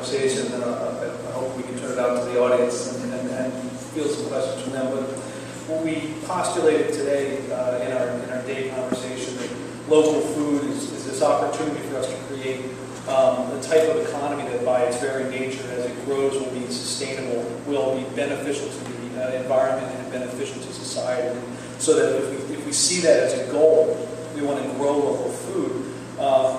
conversation, and I hope we can turn it out to the audience and field some questions from them. But what we postulated today in our day conversation, that local food is this opportunity for us to create the type of economy that by its very nature, as it grows, will be sustainable, will be beneficial to the environment and beneficial to society. And so that if we see that as a goal, we want to grow local food.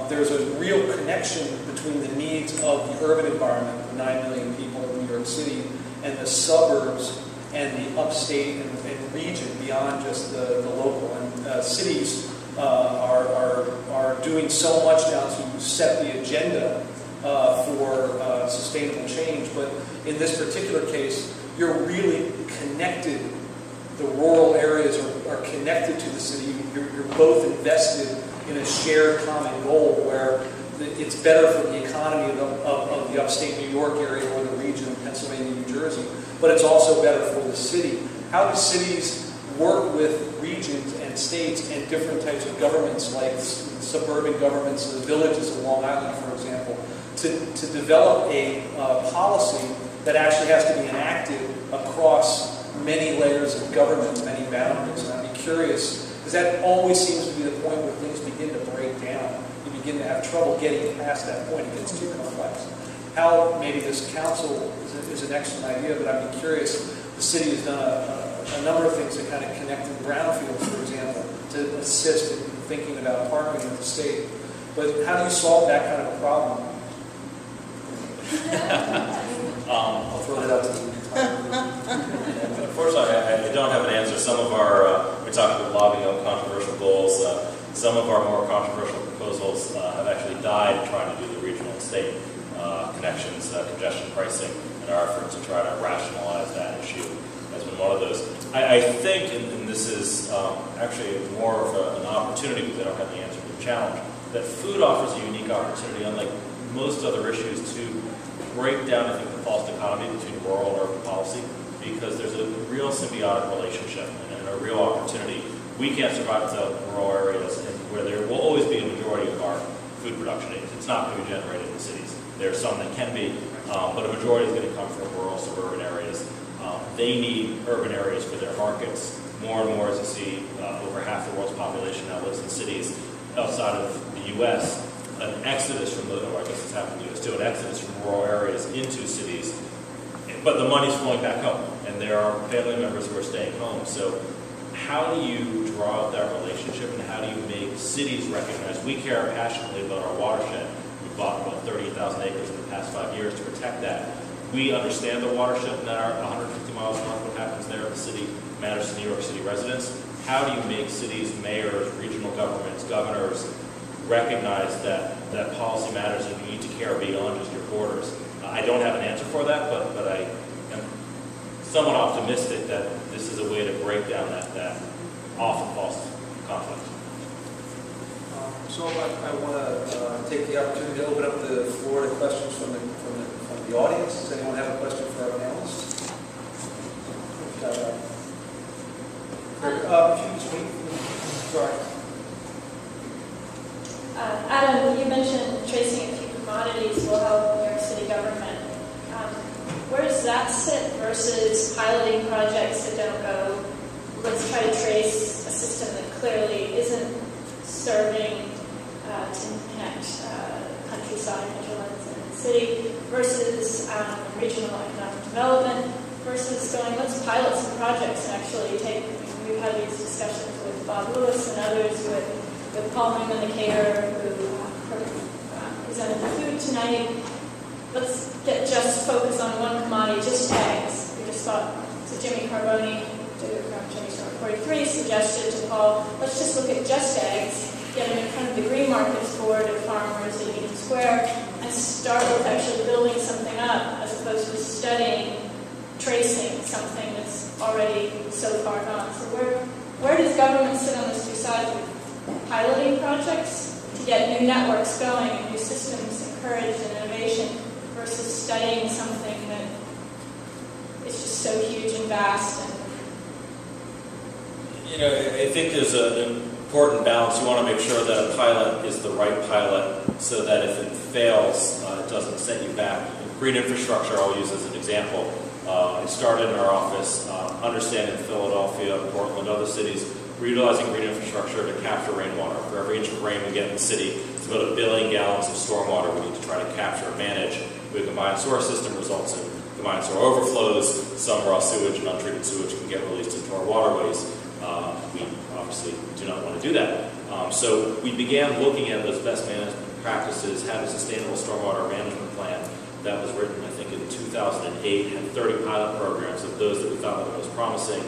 There's a real connection between the needs of the urban environment, 9 million people in New York City, and the suburbs and the upstate and region beyond just the local. And cities are doing so much now to set the agenda for sustainable change. But in this particular case, you're really connected. The rural areas are connected to the city. You're both invested in a shared common goal where it's better for the economy of the upstate New York area or the region of Pennsylvania, New Jersey, but it's also better for the city. How do cities work with regions and states and different types of governments, like suburban governments, the villages of Long Island, for example, to develop a policy that actually has to be enacted across many layers of government, many boundaries? And I'd be curious, because that always seems to be the point where things begin to break down. You begin to have trouble getting past that point. It gets too complex. How maybe this council is an excellent idea, but I'd be curious. The city has done a number of things that kind of connect in brownfields, for example, to assist in thinking about partnering with the state. But how do you solve that kind of a problem? I'll throw that out to you. Unfortunately, I don't have an answer. Some of our, we talked about lobbying on controversial goals. Some of our more controversial proposals have actually died trying to do the regional and state connections, congestion pricing, and our effort to try to rationalize that issue has been one of those. I think, and this is actually more of an opportunity because I don't have the answer to the challenge, that food offers a unique opportunity, unlike most other issues, to break down, I think, the false dichotomy between rural and urban policy, because there's a real symbiotic relationship and a real opportunity. We can't survive without rural areas, and where there will always be a majority of our food production. It's not going to be generated in the cities. There are some that can be, but a majority is going to come from rural, suburban areas. They need urban areas for their markets. More and more, as you see, over half the world's population now lives in cities outside of the U.S. An exodus from the, or I guess it's happened in the U.S. too, an exodus from rural areas into cities. But the money's flowing back home, and there are family members who are staying home. So how do you draw out that relationship, and how do you make cities recognize we care passionately about our watershed? We've bought about 38,000 acres in the past 5 years to protect that. We understand the watershed and that our 150 miles north, what happens there in the city matters to New York City residents. How do you make cities, mayors, regional governments, governors recognize that policy matters and you need to care beyond just your borders? I don't have an answer for that, but I am somewhat optimistic that this is a way to break down that often false conflict. So I want to take the opportunity to open up the floor to questions from the audience. Does anyone have a question for our panelists? If you just wait. Sorry. Adam, you mentioned tracing a few commodities will help New York City government. Where does that sit versus piloting projects that don't go, let's try to trace a system that clearly isn't serving to connect countryside, hinterlands, and the city, versus regional economic development, versus going, let's pilot some projects and actually take, we've had these discussions with Bob Lewis and others, with Paul Newman, the caterer, who presented the food tonight. Let's just focus on one commodity, just eggs. We just thought, so Jimmy Carboni, from Jimmy Store 43, suggested to Paul, let's just look at just eggs, get them in front of the Green Markets Board of farmers at Union Square, and start with actually building something up, as opposed to studying, tracing something that's already so far gone. So where does government sit on those two sides with piloting projects to get new networks going and new systems encouraged and innovation, versus studying something that is just so huge and vast? And I think there's an important balance. You want to make sure that a pilot is the right pilot, so that if it fails, it doesn't set you back. Green infrastructure I'll use as an example. It started in our office, understanding Philadelphia, Portland, other cities, we're utilizing green infrastructure to capture rainwater. For every inch of rain we get in the city, it's about 1 billion gallons of stormwater we need to try to capture and manage. The combined sewer system results in combined sewer overflows. Some raw sewage and untreated sewage can get released into our waterways. We obviously do not want to do that. So we began looking at those best management practices, had a sustainable stormwater management plan that was written, I think, in 2008, had 30 pilot programs of those that we thought were most promising.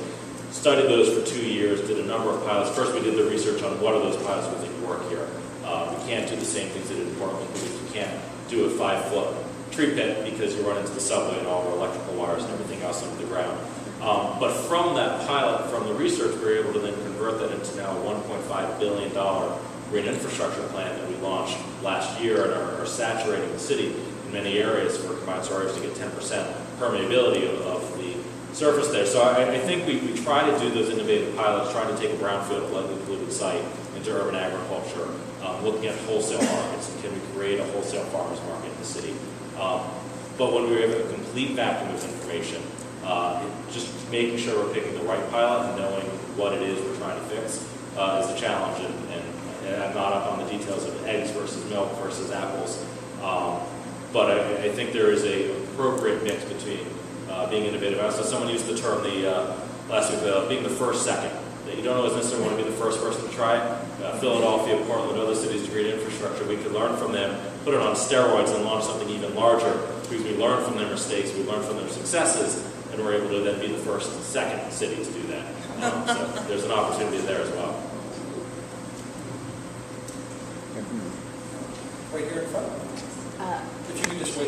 Studied those for 2 years, did a number of pilots. First, we did the research on what are those pilots we think work here. We can't do the same things they did in Portland because you can't do a 5-foot tree pit because you run into the subway and all our electrical wires and everything else under the ground. But from that pilot, from the research, we were able to then convert that into now a $1.5 billion green infrastructure plan that we launched last year and are saturating the city in many areas for combined storage to get 10% permeability of the surface there. So I think we try to do those innovative pilots, trying to take a brownfield, lightly polluted site into urban agriculture, looking at wholesale markets, and can we create a wholesale farmers market in the city. But when we have a complete vacuum of information, just making sure we're picking the right pilot and knowing what it is we're trying to fix is a challenge. And I'm not up on the details of eggs versus milk versus apples. But I think there is an appropriate mix between being innovative. So someone used the term last week, being the first second. That you don't always necessarily want to be the first person to try it. Philadelphia, Portland, other cities to create infrastructure. We could learn from them, put it on steroids, and launch something even larger because we learn from their mistakes, we learn from their successes, and we're able to then be the first and second city to do that. So there's an opportunity there as well. Right here in front. If you could just wait.